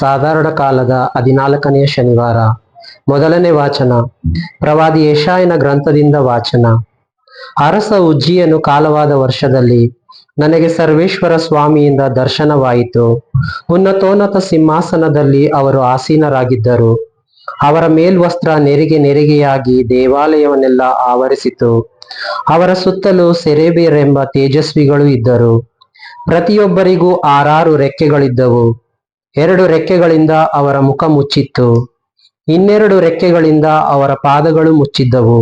ಸಾಧಾರಣ ಕಾಲದ 14ನೆಯ ಶನಿವಾರ. ಮೊದಲನೇ ವಾಚನ ಪ್ರವಾದಿ ಯೆಶಾಯನ ಗ್ರಂಥದಿಂದ ವಾಚನ. ಅರಸ ಉಜ್ಜಿಯನು ಕಾಲವಾದ ವರ್ಷದಲ್ಲಿ ನನಗೆ ಸರ್ವೇಶ್ವರ ಸ್ವಾಮಿಯಿಂದ ದರ್ಶನವಾಯಿತು. ಉನ್ನತೋನ್ನತ ಸಿಂಹಾಸನದಲ್ಲಿ ಅವರು ಆಸೀನರಾಗಿದ್ದರು. ಅವರ ಮೇಲ್ವಸ್ತ್ರ ನೆರಿಗೆ ನೆರಿಗೆಯಾಗಿ ದೇವಾಲಯವನ್ನೆಲ್ಲ ಆವರಿಸಿತು. ಅವರ ಸುತ್ತಲೂ ಸೆರೆಬಿಯರೆಂಬ ತೇಜಸ್ವಿಗಳು ಇದ್ದರು. ಪ್ರತಿಯೊಬ್ಬರಿಗೂ 6 ರೆಕ್ಕೆಗಳಿದ್ದವು. 2 ರೆಕ್ಕೆಗಳಿಂದ ಅವರ ಮುಖ ಮುಚ್ಚಿತ್ತು, 2 ರೆಕ್ಕೆಗಳಿಂದ ಅವರ ಪಾದಗಳು ಮುಚ್ಚಿದ್ದವು.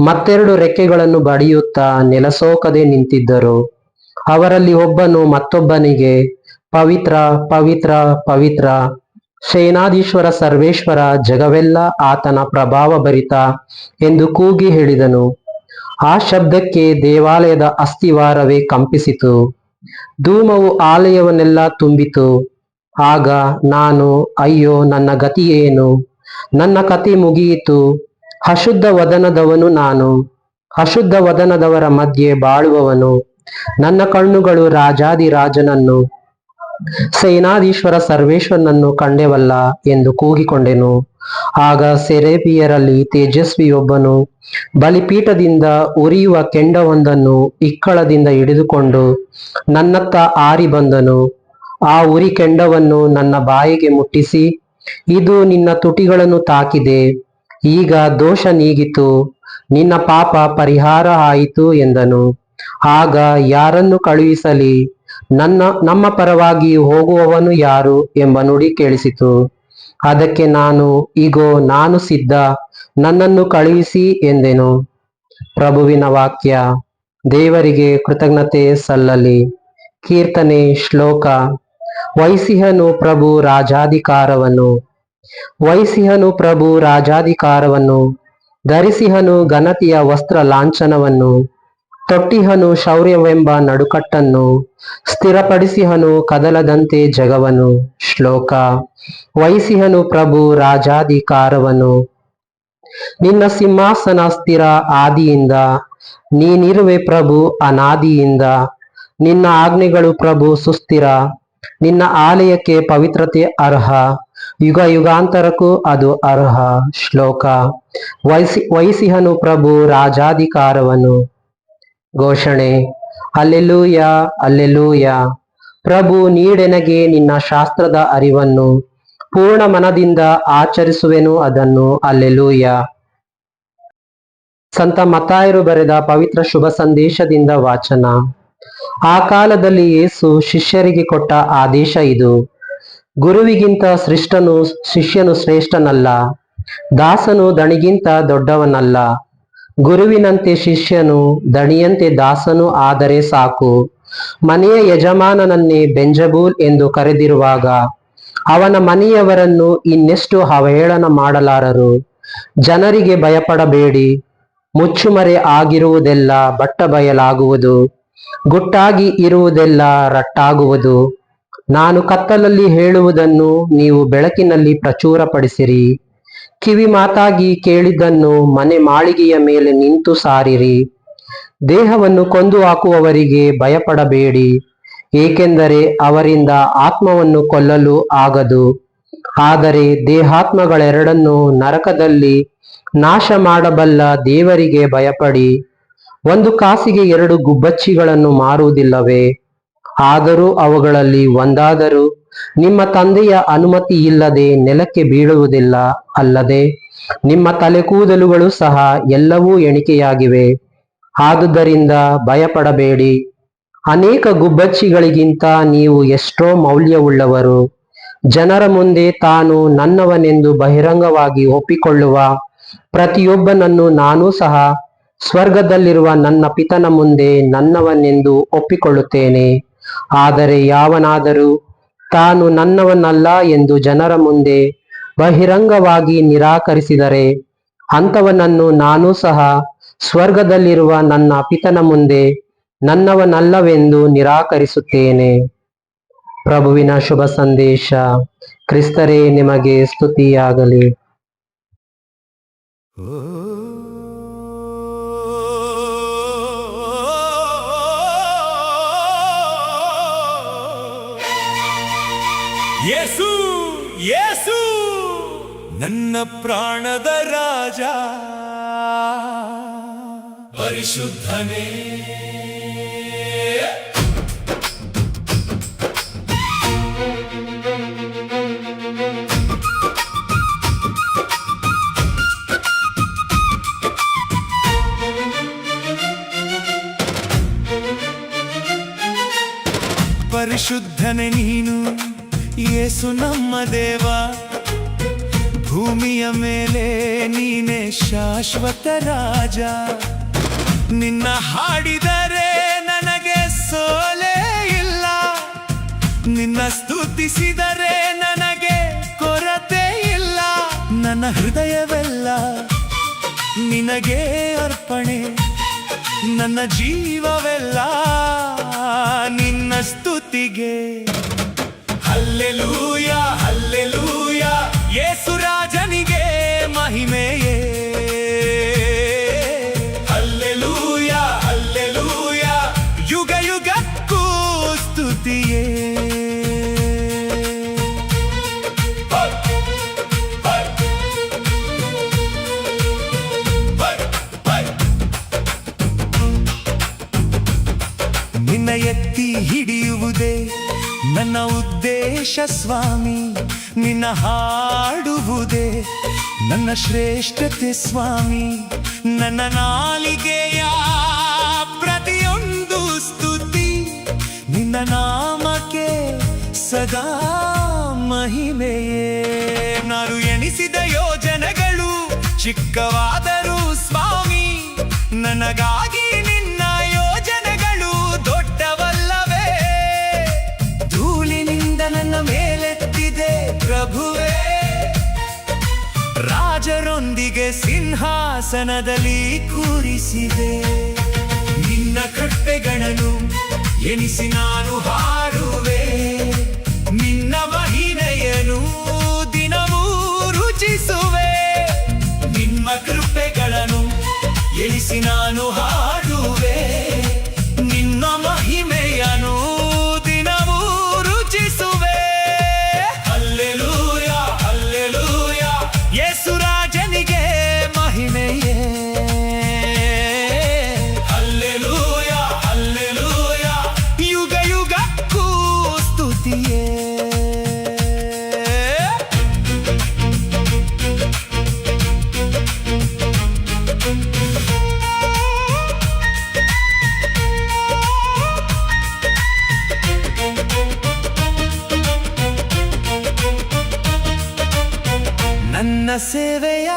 ಮತ್ತೆರಡು ರೆಕ್ಕೆಗಳನ್ನು ಬಡಿಯುತ್ತಾ ನೆಲಸೋಕದೆ ನಿಂತಿದ್ದರು. ಅವರಲ್ಲಿ ಒಬ್ಬನು ಮತ್ತೊಬ್ಬನಿಗೆ, ಪವಿತ್ರ ಪವಿತ್ರ ಪವಿತ್ರ, ಸೇನಾಧೀಶ್ವರ ಸರ್ವೇಶ್ವರ, ಜಗವೆಲ್ಲ ಆತನ ಪ್ರಭಾವ ಭರಿತ ಎಂದು ಕೂಗಿ ಹೇಳಿದನು. ಆ ಶಬ್ದಕ್ಕೆ ದೇವಾಲಯದ ಅಸ್ಥಿವಾರವೇ ಕಂಪಿಸಿತು. ಧೂಮವು ಆಲಯವನ್ನೆಲ್ಲ ತುಂಬಿತು. ಆಗ ನಾನು, ಅಯ್ಯೋ, ನನ್ನ ಗತಿಯೇನು? ನನ್ನ ಕತೆ ಮುಗಿಯಿತು. ಅಶುದ್ಧ ವದನದವನು ನಾನು, ಅಶುದ್ಧ ವದನದವರ ಮಧ್ಯೆ ಬಾಳುವವನು. ನನ್ನ ಕಣ್ಣುಗಳು ರಾಜಾದಿರಾಜನನ್ನು, ಸೇನಾಧೀಶ್ವರ ಸರ್ವೇಶ್ವರನನ್ನು ಕಂಡೆವಲ್ಲ ಎಂದು ಕೂಗಿಕೊಂಡೆನು. ಆಗ ಸೆರೆಬಿಯರಲ್ಲಿ ತೇಜಸ್ವಿಯೊಬ್ಬನು ಬಲಿಪೀಠದಿಂದ ಉರಿಯುವ ಕೆಂಡವೊಂದನ್ನು ಇಕ್ಕಳದಿಂದ ಹಿಡಿದುಕೊಂಡು ನನ್ನತ್ತ ಹಾರಿ ಬಂದನು. ಆ ಉರಿ ಕೆಂಡವನ್ನು ನನ್ನ ಬಾಯಿಗೆ ಮುಟ್ಟಿಸಿ, ಇದು ನಿನ್ನ ತುಟಿಗಳನ್ನು ತಾಕಿದೆ, ಈಗ ದೋಷ ನೀಗಿತು, ನಿನ್ನ ಪಾಪ ಪರಿಹಾರ ಆಯಿತು ಎಂದನು. ಆಗ ಯಾರನ್ನು ಕಳುಹಿಸಲಿ? ನಮ್ಮ ಪರವಾಗಿ ಹೋಗುವವನು ಯಾರು ಎಂಬ ನುಡಿ ಕೇಳಿಸಿತು. ಅದಕ್ಕೆ ನಾನು, ಇಗೋ, ನಾನು ಸಿದ್ಧ, ನನ್ನನ್ನು ಕಳುಹಿಸಿ ಎಂದೆನು. ಪ್ರಭುವಿನ ವಾಕ್ಯ. ದೇವರಿಗೆ ಕೃತಜ್ಞತೆ ಸಲ್ಲಲಿ. ಕೀರ್ತನೆ. ಶ್ಲೋಕ. ವಹಿಸಿಹನು ಪ್ರಭು ರಾಜಾಧಿಕಾರವನ್ನು, ವಹಿಸಿಹನು ಪ್ರಭು ರಾಜಾಧಿಕಾರವನ್ನು, ಧರಿಸಿಹನು ಘನತೆಯ ವಸ್ತ್ರ ಲಾಂಛನವನ್ನು, ತೊಟ್ಟಿಹನು ಶೌರ್ಯವೆಂಬ ನಡುಕಟ್ಟನ್ನು, ಸ್ಥಿರಪಡಿಸಿಹನು ಕದಲದಂತೆ ಜಗವನ್ನು. ಶ್ಲೋಕ. ವಹಿಸಿಹನು ಪ್ರಭು ರಾಜಾಧಿಕಾರವನ್ನು. ನಿನ್ನ ಸಿಂಹಾಸನ ಸ್ಥಿರ ಆದಿಯಿಂದ, ನೀನಿರುವೆ ಪ್ರಭು ಅನಾದಿಯಿಂದ. ನಿನ್ನ ಆಜ್ಞೆಗಳು ಪ್ರಭು ಸುಸ್ಥಿರ. ನಿನ್ನ ಆಲಯಕ್ಕೆ ಪವಿತ್ರತೆ ಅರ್ಹ, ಯುಗ ಯುಗಾಂತರಕ್ಕೂ ಅದು ಅರ್ಹ. ಶ್ಲೋಕ. ವಹಿಸಿಹನು ಪ್ರಭು ರಾಜಾಧಿಕಾರವನ್ನು. ಘೋಷಣೆ. Alleluia, alleluia. ಪ್ರಭು, ನೀಡೆನಗೆ ನಿನ್ನ ಶಾಸ್ತ್ರದ ಅರಿವನ್ನು, ಪೂರ್ಣ ಮನದಿಂದ ಆಚರಿಸುವೆನು ಅದನ್ನು. ಅಲ್ಲೆಲೂಯ. ಸಂತ ಮತ್ತಾಯರು ಬರೆದ ಪವಿತ್ರ ಶುಭ ಸಂದೇಶದಿಂದ ವಾಚನ. ಆ ಕಾಲದಲ್ಲಿ ಯೇಸು ಶಿಷ್ಯರಿಗೆ ಕೊಟ್ಟ ಆದೇಶ ಇದು: ಗುರುವಿಗಿಂತ ಶಿಷ್ಯನು ಶ್ರೇಷ್ಠನಲ್ಲ, ದಾಸನು ದಣಿಗಿಂತ ದೊಡ್ಡವನಲ್ಲ. ಗುರುವಿನಂತೆ ಶಿಷ್ಯನು, ದಣಿಯಂತೆ ದಾಸನು ಆದರೆ ಸಾಕು. ಮನೆಯ ಯಜಮಾನನನ್ನೇ ಬೆಂಜಬೂಲ್ ಎಂದು ಕರೆದಿರುವಾಗ ಅವನ ಮನೆಯವರನ್ನು ಇನ್ನೆಷ್ಟು ಅವಹೇಳನ ಮಾಡಲಾರರು. ಜನರಿಗೆ ಭಯಪಡಬೇಡಿ. ಮುಚ್ಚುಮರೆ ಆಗಿರುವುದೆಲ್ಲ ಬಟ್ಟ ಬಯಲಾಗುವುದು, ಗುಟ್ಟಾಗಿ ಇರುವುದೆಲ್ಲ ರಟ್ಟಾಗುವುದು. ನಾನು ಕತ್ತಲಲ್ಲಿ ಹೇಳುವುದನ್ನು ನೀವು ಬೆಳಕಿನಲ್ಲಿ ಪ್ರಚುರಪಡಿಸಿರಿ. ಕಿವಿ ಮಾತಾಗಿ ಕೇಳಿದ್ದನ್ನು ಮನೆ ಮಾಳಿಗೆಯ ಮೇಲೆ ನಿಂತು ಸಾರಿರಿ. ದೇಹವನ್ನು ಕೊಂದು ಹಾಕುವವರಿಗೆ ಭಯಪಡಬೇಡಿ, ಏಕೆಂದರೆ ಅವರಿಂದ ಆತ್ಮವನ್ನು ಕೊಲ್ಲಲು ಆಗದು. ಆದರೆ ದೇಹಾತ್ಮಗಳೆರಡನ್ನೂ ನರಕದಲ್ಲಿ ನಾಶ ಮಾಡಬಲ್ಲ ದೇವರಿಗೆ ಭಯಪಡಿ. 1 ಕಾಸಿಗೆ 2 ಗುಬ್ಬಚ್ಚಿಗಳನ್ನು ಮಾರುವುದಿಲ್ಲವೇ? ಆದರೂ ಅವುಗಳಲ್ಲಿ ಒಂದಾದರೂ ನಿಮ್ಮ ತಂದೆಯ ಅನುಮತಿ ಇಲ್ಲದೆ ನೆಲಕ್ಕೆ ಬೀಳುವುದಿಲ್ಲ ಅಲ್ಲದೆ? ನಿಮ್ಮ ತಲೆ ಕೂದಲುಗಳು ಸಹ ಎಲ್ಲವೂ ಎಣಿಕೆಯಾಗಿವೆ. ಆದುದರಿಂದ ಭಯಪಡಬೇಡಿ. ಅನೇಕ ಗುಬ್ಬಚ್ಚಿಗಳಿಗಿಂತ ನೀವು ಎಷ್ಟೋ ಮೌಲ್ಯವುಳ್ಳವರು. ಜನರ ಮುಂದೆ ತಾನು ನನ್ನವನೆಂದು ಬಹಿರಂಗವಾಗಿ ಒಪ್ಪಿಕೊಳ್ಳುವ ಪ್ರತಿಯೊಬ್ಬನನ್ನು ನಾನೂ ಸಹ ಸ್ವರ್ಗದಲ್ಲಿರುವ ನನ್ನ ಪಿತನ ಮುಂದೆ ನನ್ನವನೆಂದು ಒಪ್ಪಿಕೊಳ್ಳುತ್ತೇನೆ. ಆದರೆ ಯಾವನಾದರೂ ತಾನು ನನ್ನವನಲ್ಲ ಎಂದು ಜನರ ಮುಂದೆ ಬಹಿರಂಗವಾಗಿ ನಿರಾಕರಿಸಿದರೆ ಅಂಥವನನ್ನು ನಾನೂ ಸಹ ಸ್ವರ್ಗದಲ್ಲಿರುವ ನನ್ನ ಪಿತನ ಮುಂದೆ ನನ್ನವನಲ್ಲವೆಂದು ನಿರಾಕರಿಸುತ್ತೇನೆ. ಪ್ರಭುವಿನ ಶುಭ ಸಂದೇಶ. ಕ್ರಿಸ್ತರೇ, ನಿಮಗೆ ಸ್ತುತಿಯಾಗಲಿ. ಯೇಸು ಯೇಸು ನನ್ನ ಪ್ರಾಣದ ರಾಜ ಪರಿಶುದ್ಧನೇ. ಪರಿಶುದ್ಧನೆ ನೀನು ಯೇಸು ನಮ್ಮ ದೇವ, ಭೂಮಿಯ ಮೇಲೆ ನೀನೆ ಶಾಶ್ವತ ರಾಜ. ನಿನ್ನ ಹಾಡಿದರೆ ನನಗೆ ಸೋಲೆ ಇಲ್ಲ, ನಿನ್ನ ಸ್ತುತಿಸಿದರೆ ನನಗೆ ಕೊರತೆ ಇಲ್ಲ. ನನ್ನ ಹೃದಯವೆಲ್ಲ ನಿನಗೆ ಅರ್ಪಣೆ, ನನ್ನ ಜೀವವೆಲ್ಲ ನಿನ್ನ ಸ್ತುತಿಗೆ. ಹಲ್ಲೆಲೂಯ ಹಲ್ಲೆಲೂಯ, ಯೇಸು ರಾಜನಿಗೆ ಮಹಿಮೆಯೇ. ಹಲ್ಲೆಲೂಯ ಹಲ್ಲೆಲೂಯ, ಯುಗ ಯುಗಕ್ಕೂ ಸ್ತುತಿಯೇ. ನಿನ್ನ ಎತ್ತಿ ಹಿಡಿಯುವುದೇ ನನ್ನ ಉದ್ದೇಶ ಸ್ವಾಮಿ, ನಿನ್ನ ಹಾಡುವುದೇ ನನ್ನ ಶ್ರೇಷ್ಠತೆ ಸ್ವಾಮಿ. ನನ್ನ ನಾಲಿಗೆಯ ಪ್ರತಿಯೊಂದು ಸ್ತುತಿ ನಿನ್ನ ನಾಮಕ್ಕೆ ಸದಾ ಮಹಿಮೆಯೇ. ನಾನು ಎಣಿಸಿದ ಯೋಜನೆಗಳು ಚಿಕ್ಕವಾದರೂ ಸ್ವಾಮಿ, ನನಗಾಗಿ ನಿನ್ನ ಯೋಜನೆಗಳು ದೊಡ್ಡವಲ್ಲವೇ. ಧೂಳಿನಿಂದ ನನ್ನ ಮೇಲೆತ್ತಿದೆ ಪ್ರಭುವೇ, ರಾಜರೊಂದಿಗೆ ಸಿಂಹಾಸನದಲ್ಲಿ ಕೂರಿಸಿದೆ. ನಿನ್ನ ಕೃಪೆಗಳನ್ನು ಎನಿಸಿ ನಾನು ಹಾರುವೆ, ನಿನ್ನ ಮಹಿಮೆಯನ್ನು ದಿನವೂ ರುಚಿಸುವೆ. ನಿಮ್ಮ ಕೃಪೆಗಳನ್ನು ಎನಿಸಿ ನಾನು ಹಾಡುವೆ, ನಿನ್ನ ಮಹಿಮೆಯನ್ನು ದಿನವೂ ರುಚಿಸುವೆ. ಹಲ್ಲೆಲೂಯ ಹಲ್ಲೆಲೂಯ, ಯೇಸು ರಾಜನಿಗೆ ಮಹಿಮೆಯೇ. ಹಲ್ಲೆಲೂಯ ಹಲ್ಲೆಲೂಯ, ಯುಗ ಯುಗಕ್ಕೂ ಸ್ತುತಿಯೇ. ನನ್ನ ಸೇವೆಯ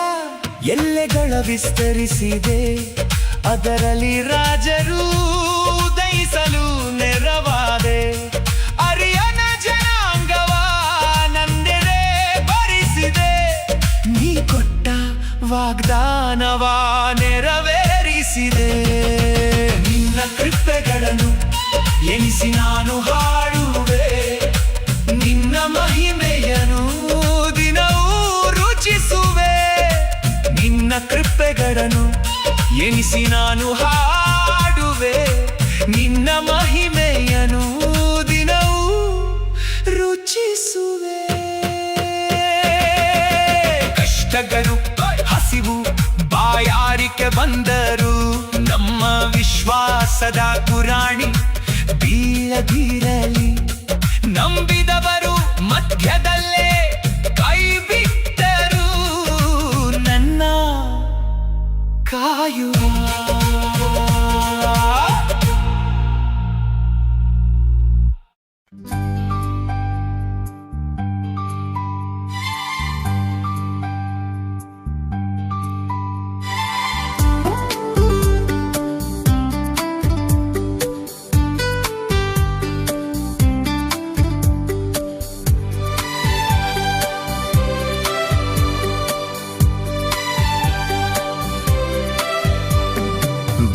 ಎಲ್ಲೆಗಳ ವಿಸ್ತರಿಸಿದೆ, ಅದರಲ್ಲಿ ರಾಜರು ಉದಯಿಸಲು ನೆರವಾದೆ. ಅರಿಯನ ಜನಾಂಗವ ನಂದೆಡೆ ಬರಿಸಿದೆ, ನೀ ಕೊಟ್ಟ ವಾಗ್ದಾನವ ನೆರವೇರಿಸಿದೆ. ನಿನ್ನ ಕೃಪೆಗಳನ್ನು ಎನಿಸಿ ನಾನು ಹಾಡುವೆ, ನಿನ್ನ ಮಹಿಮೆಯನ್ನು ದಿನವೂ ರುಚಿಸುವೆ. ನಿನ್ನ ಕೃಪೆಗಳನ್ನು ಎನಿಸಿ ನಾನು ಹಾಡುವೆ, ನಿನ್ನ ಮಹಿಮೆಯನ್ನು ದಿನವೂ ರುಚಿಸುವೆ. ಕಷ್ಟಗಳು ಹಸಿವು ಬಾಯಾರಿಕೆ ಬಂದರು, ನಮ್ಮ ವಿಶ್ವಾಸದ ಗುರಾಣಿ ಬೀಳದಿರಲಿ. ನಂಬಿದವರು ಮಧ್ಯದಲ್ಲೇ ಕೈ ಬಿಟ್ಟರು, ನನ್ನ ಕಾಯುವ.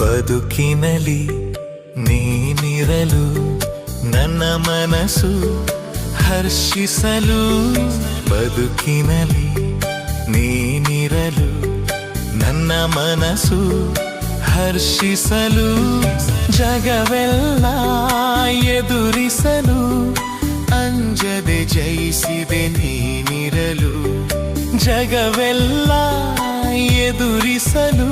ಬದುಕಿನಲಿ ನೀನಿರಲು ನನ್ನ ಮನಸ್ಸು ಹರ್ಷಿಸಲು. ಬದುಕಿನಲಿ ನೀನಿರಲು ನನ್ನ ಮನಸ್ಸು ಹರ್ಷಿಸಲು. ಜಗವೆಲ್ಲ ಎದುರಿಸಲು ಅಂಜದೆ ಜಯಿಸಿದೆ ನೀನಿ ಜಗವೆಲ್ಲ ಎದುರಿಸಲು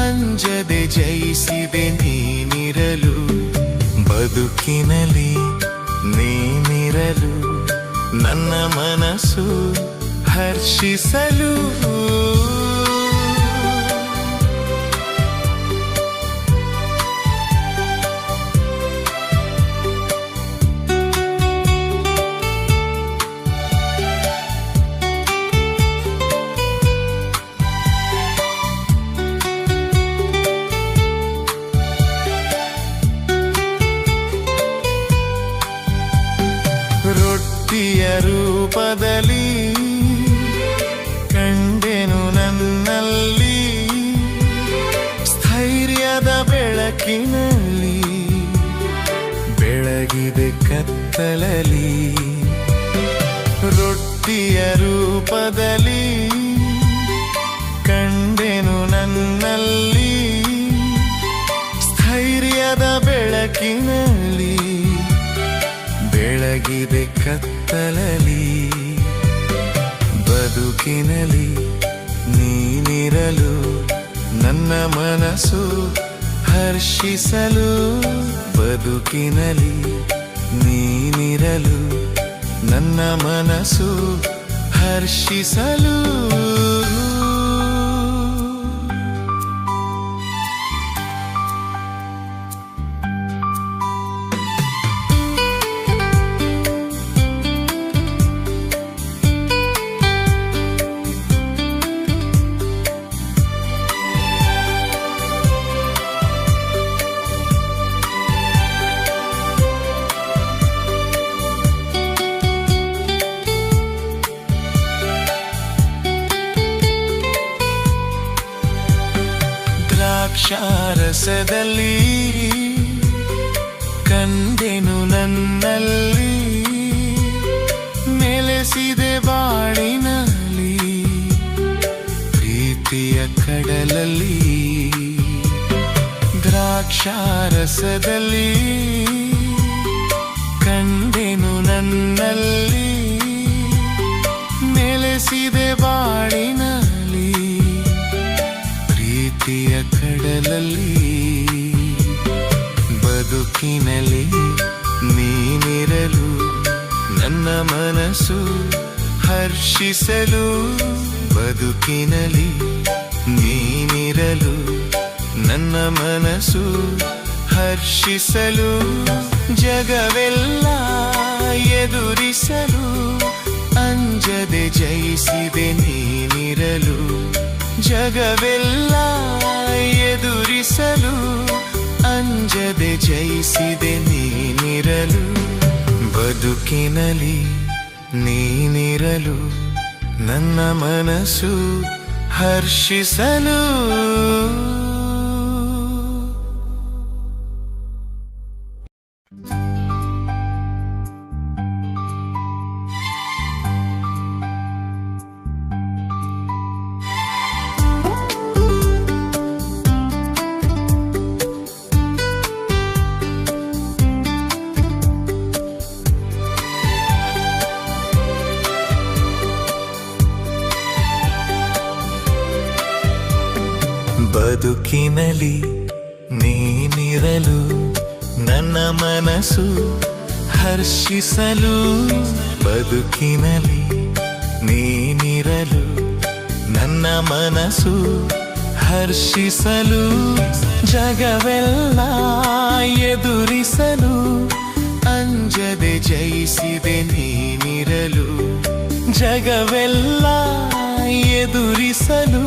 ಅಂಜದೆ ಜಯಿಸಿದೆ ನೀನಿರಲು ಬದುಕಿನಲ್ಲಿ ನೀನಿರಲು ನನ್ನ ಮನಸ್ಸು ಹರ್ಷಿಸಲು ರೊಟ್ಟಿಯ ರೂಪದಲ್ಲಿ ಕಂಡೆನು ನನ್ನಲ್ಲಿ ಸ್ಥೈರ್ಯದ ಬೆಳಕಿನಲ್ಲಿ ಬೆಳಗಿದೆ ಕತ್ತಲಲ್ಲಿ ರೊಟ್ಟಿಯ ರೂಪದಲ್ಲಿ ಕಂಡೆನು ನನ್ನಲ್ಲಿ ಸ್ಥೈರ್ಯದ ಬೆಳಕಿನಲ್ಲಿ ಬೆಳಗಿದೆ ಕತ್ತಲಲಿ ಬದುಕಿನಲ್ಲಿ ನೀನಿರಲು ನನ್ನ ಮನಸ್ಸು ಹರ್ಷಿಸಲು ಬದುಕಿನಲ್ಲಿ ನೀನಿರಲು ನನ್ನ ಮನಸ್ಸು ಹರ್ಷಿಸಲು ದ್ರಾಕ್ಷಾರಸದಲ್ಲಿ ಕಂಡೆನು ನನ್ನಲ್ಲಿ ನೆಲೆಸಿದೆ ಬಾಳಿನಲ್ಲಿ ಪ್ರೀತಿಯ ಕಡಲಲ್ಲಿ ದ್ರಾಕ್ಷಾರಸದಲ್ಲಿ ಕಂಡೆನು ನನ್ನಲ್ಲಿ ನೆಲೆಸಿದೆ ಬಾಳಿನಲ್ಲಿ ಪ್ರೀತಿಯ ಕಡಲಲ್ಲಿ ಬದುಕಿನಲ್ಲಿ ನೀನಿರಲು ನನ್ನ ಮನಸ್ಸು ಹರ್ಷಿಸಲು ಬದುಕಿನಲ್ಲಿ ನೀನಿರಲು ನನ್ನ ಮನಸ್ಸು ಹರ್ಷಿಸಲು ಜಗವೆಲ್ಲ ಎದುರಿಸಲು ಅಂಜದೆ ಜಯಿಸಿದೆ ನೀನಿರಲು ಜಗವೆಲ್ಲ ಎದುರಿಸಲು ಅಂಜದೆ ಜಯಿಸಿದೆ ನೀನಿರಲು ಬದುಕಿನಲ್ಲಿ ನೀನಿರಲು ನನ್ನ ಮನಸ್ಸು ಹರ್ಷಿಸಲು ಬದುಕಿನಲ್ಲಿ ನೀನಿರಲು ನನ್ನ ಮನಸ್ಸು ಹರ್ಷಿಸಲು ಬದುಕಿನಲ್ಲಿ ನೀನಿರಲು ನನ್ನ ಮನಸ್ಸು ಹರ್ಷಿಸಲು ಜಗವೆಲ್ಲ ಎದುರಿಸಲು ಅಂಜದೆ ಜಯಿಸಿದೆ ನೀನಿರಲು ಜಗವೆಲ್ಲ ಎದುರಿಸಲು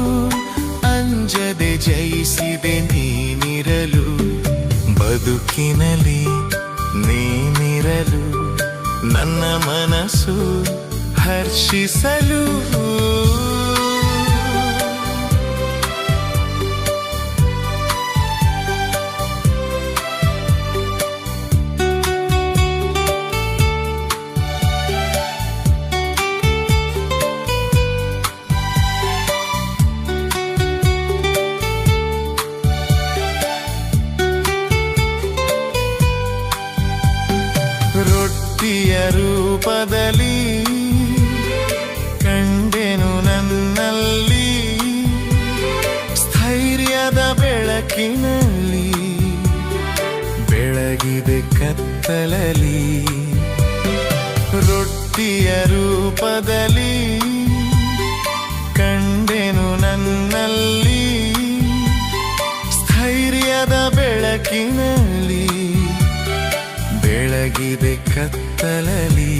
ಅಂಜದೆ ಜಯಿಸಿದೆ ನೀನಿರಲು ಬದುಕಿನಲ್ಲಿ ನೀನಿರಲು ನನ್ನ ಮನಸ್ಸು ಹರ್ಷಿಸಲು ರೊಟ್ಟಿಯ ರೂಪದಲ್ಲಿ ಕತ್ತಲಲಿ ರೊಟ್ಟಿಯ ರೂಪದಲ್ಲಿ ಕಂಡೆನು ನನ್ನಲ್ಲಿ ಸ್ಥೈರ್ಯದ ಬೆಳಕಿನಲ್ಲಿ ಬೆಳಗಿದೆ ಕತ್ತಲಲಿ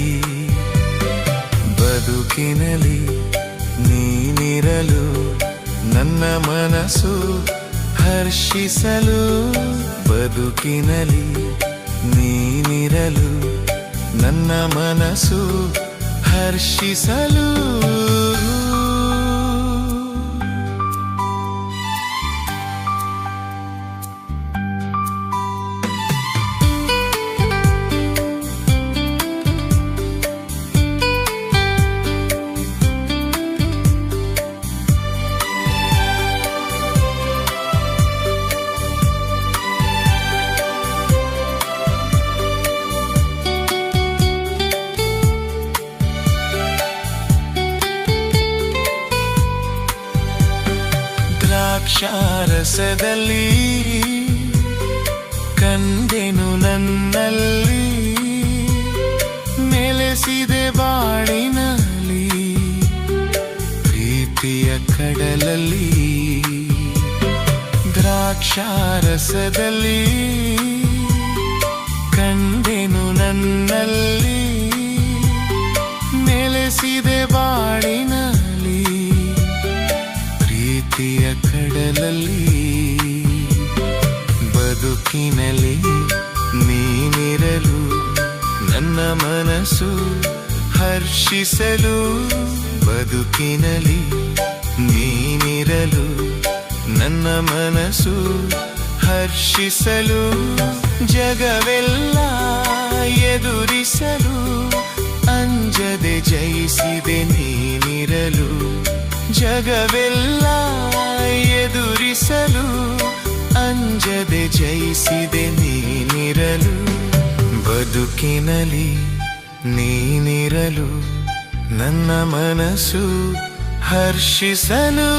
ಬದುಕಿನಲ್ಲಿ ನೀನಿರಲು ನನ್ನ ಮನಸ್ಸು ಹರ್ಷಿಸಲು ಬದುಕಿನಲ್ಲಿ ನೀನಿರಲು ನನ್ನ ಮನಸ್ಸು ಹರ್ಷಿಸಲು ದ್ರಾಕ್ಷಾರಸದಲ್ಲಿ ಕಂಡೆನು ನನ್ನಲ್ಲಿ ನೆಲೆಸಿದೆ ಬಾಳಿನಲ್ಲಿ ಪ್ರೀತಿಯ ಕಡಲಲ್ಲಿ ದ್ರಾಕ್ಷಾರಸದಲ್ಲಿ ಕಂಡೆನು ನನ್ನಲ್ಲಿ ನೆಲೆಸಿದೆ ಬಾಳಿನಲ್ಲಿ ಪ್ರೀತಿಯ ಕಡಲಲ್ಲಿ ಬದುಕಿನಲ್ಲಿ ನೀನಿರಲು ನನ್ನ ಮನಸ್ಸು ಹರ್ಷಿಸಲು ಬದುಕಿನಲ್ಲಿ ನೀನಿರಲು ನನ್ನ ಮನಸ್ಸು ಹರ್ಷಿಸಲು ಜಗವೆಲ್ಲ ಎದುರಿಸಲು ಅಂಜದೆ ಜಯಿಸಿದೆ ನೀನಿರಲು ಜಗವೆಲ್ಲ ಎದುರಿಸಲು ಅಂಜದೆ ಜಯಿಸಿದೆ ನೀನಿರಲು ಬದುಕಿನಲ್ಲಿ ನೀನಿರಲು ನನ್ನ ಮನಸ್ಸು ಹರ್ಷಿಸಲು